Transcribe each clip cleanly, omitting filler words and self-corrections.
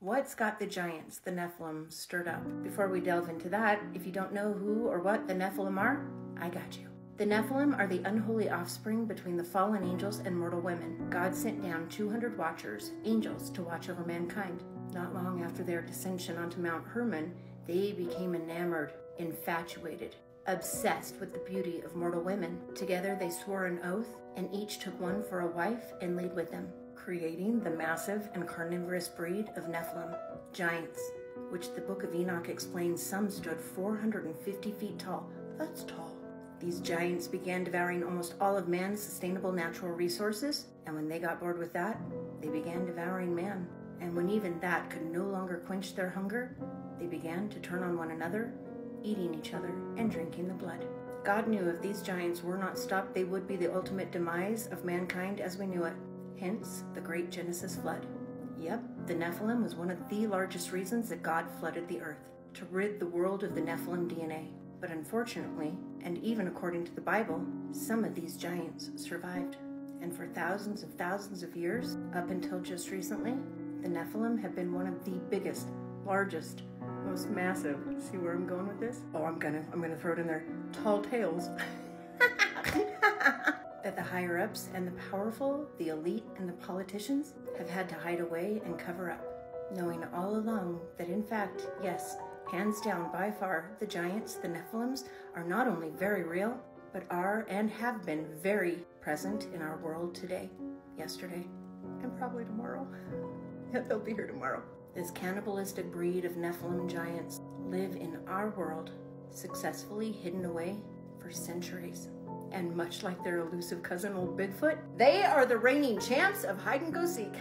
What's got the giants, the Nephilim, stirred up? Before we delve into that, if you don't know who or what the Nephilim are, I got you. The Nephilim are the unholy offspring between the fallen angels and mortal women. God sent down 200 watchers, angels, to watch over mankind. Not long after their descension onto Mount Hermon, they became enamored, infatuated, obsessed with the beauty of mortal women. Together they swore an oath, and each took one for a wife and laid with them, creating the massive and carnivorous breed of Nephilim, giants, which the Book of Enoch explains some stood 450 feet tall. That's tall. These giants began devouring almost all of man's sustainable natural resources, and when they got bored with that, they began devouring man. And when even that could no longer quench their hunger, they began to turn on one another, eating each other and drinking the blood. God knew if these giants were not stopped, they would be the ultimate demise of mankind as we knew it. Hence, the great Genesis flood. Yep, the Nephilim was one of the largest reasons that God flooded the earth, to rid the world of the Nephilim DNA. But unfortunately, and even according to the Bible, some of these giants survived. And for thousands of years, up until just recently, the Nephilim have been one of the biggest, largest, most massive, see where I'm going with this? Oh, I'm gonna throw it in there, tall tales. That the higher-ups and the powerful, the elite and the politicians have had to hide away and cover up, knowing all along that in fact, yes, hands down by far, the giants, the Nephilims, are not only very real, but are and have been very present in our world today, yesterday, and probably tomorrow. They'll be here tomorrow. This cannibalistic breed of Nephilim giants live in our world, successfully hidden away for centuries. And much like their elusive cousin, old Bigfoot, they are the reigning champs of hide-and-go-seek.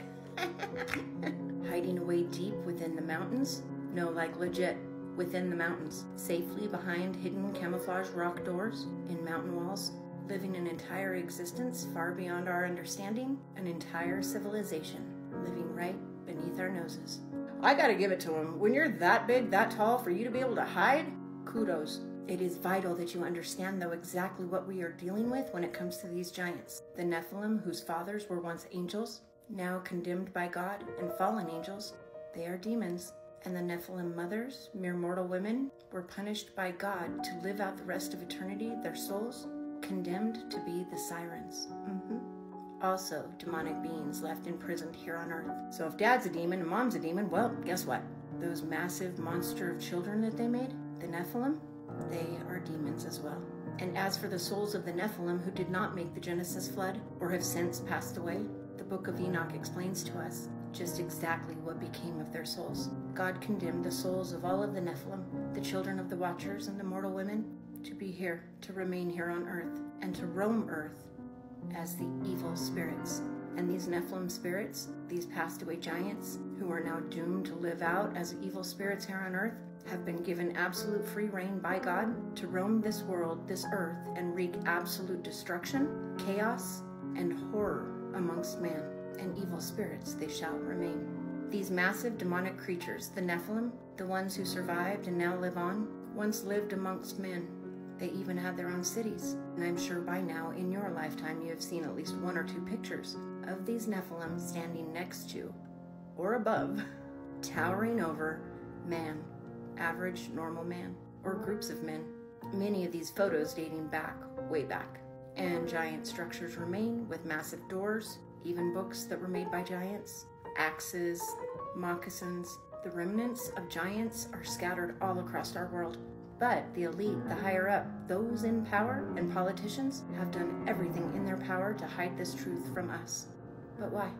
Hiding away deep within the mountains? No, like legit, within the mountains. Safely behind hidden camouflage rock doors in mountain walls. Living an entire existence far beyond our understanding. An entire civilization living right beneath our noses. I gotta give it to them. When you're that big, that tall, for you to be able to hide, kudos. It is vital that you understand, though, exactly what we are dealing with when it comes to these giants. The Nephilim, whose fathers were once angels, now condemned by God and fallen angels, they are demons. And the Nephilim mothers, mere mortal women, were punished by God to live out the rest of eternity, their souls, condemned to be the sirens. Also, demonic beings left imprisoned here on earth. So if dad's a demon and mom's a demon, well, guess what? Those massive monster of children that they made, the Nephilim, they are demons as well. And as for the souls of the Nephilim who did not make the Genesis flood or have since passed away, the Book of Enoch explains to us just exactly what became of their souls. God condemned the souls of all of the Nephilim, the children of the Watchers and the mortal women, to be here, to remain here on earth, and to roam earth as the evil spirits. And these Nephilim spirits, these passed away giants, who are now doomed to live out as evil spirits here on earth, have been given absolute free reign by God to roam this world, this earth, and wreak absolute destruction, chaos, and horror amongst man. And evil spirits they shall remain. These massive demonic creatures, the Nephilim, the ones who survived and now live on, once lived amongst men. They even had their own cities. And I'm sure by now, in your lifetime, you have seen at least 1 or 2 pictures of these Nephilim standing next to, or above, towering over man. Average, normal man, or groups of men. Many of these photos dating back, way back. And giant structures remain with massive doors, even books that were made by giants, axes, moccasins. The remnants of giants are scattered all across our world. But the elite, the higher up, those in power and politicians have done everything in their power to hide this truth from us. But why?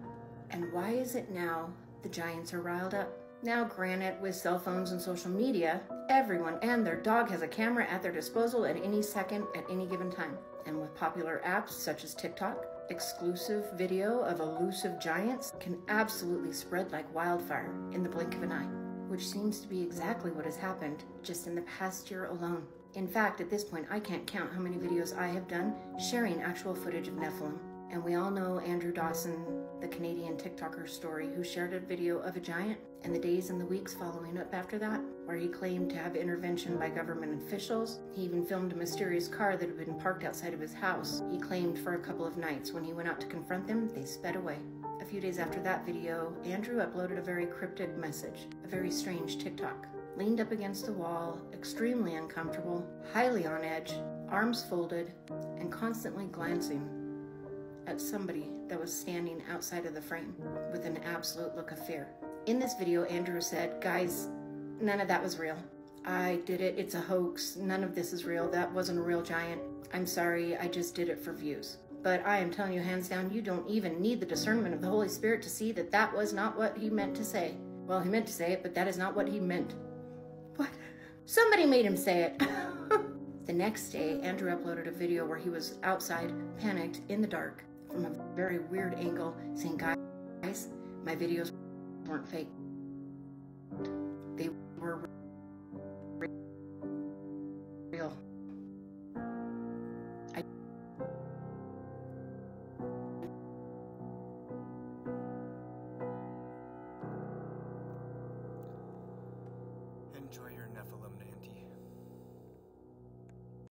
And why is it now the giants are riled up? Now, granted, with cell phones and social media, everyone and their dog has a camera at their disposal at any second, at any given time. And with popular apps such as TikTok, exclusive video of elusive giants can absolutely spread like wildfire in the blink of an eye, which seems to be exactly what has happened just in the past year alone. In fact, at this point, I can't count how many videos I have done sharing actual footage of Nephilim. And we all know Andrew Dawson, the Canadian TikToker story, who shared a video of a giant, and the days and the weeks following up after that, where he claimed to have intervention by government officials. He even filmed a mysterious car that had been parked outside of his house. He claimed for a couple of nights when he went out to confront them, they sped away. A few days after that video, Andrew uploaded a very cryptic message, a very strange TikTok. Leaned up against the wall, extremely uncomfortable, highly on edge, arms folded, and constantly glancing at somebody that was standing outside of the frame with an absolute look of fear. In this video, Andrew said, "Guys, none of that was real. I did it, it's a hoax, none of this is real, that wasn't a real giant. I'm sorry, I just did it for views. But I am telling you hands down, you don't even need the discernment of the Holy Spirit to see that that was not what he meant to say." Well, he meant to say it, but that is not what he meant. What? Somebody made him say it. The next day, Andrew uploaded a video where he was outside, panicked, in the dark, from a very weird angle, saying, "Guys, my videos weren't fake. They were real."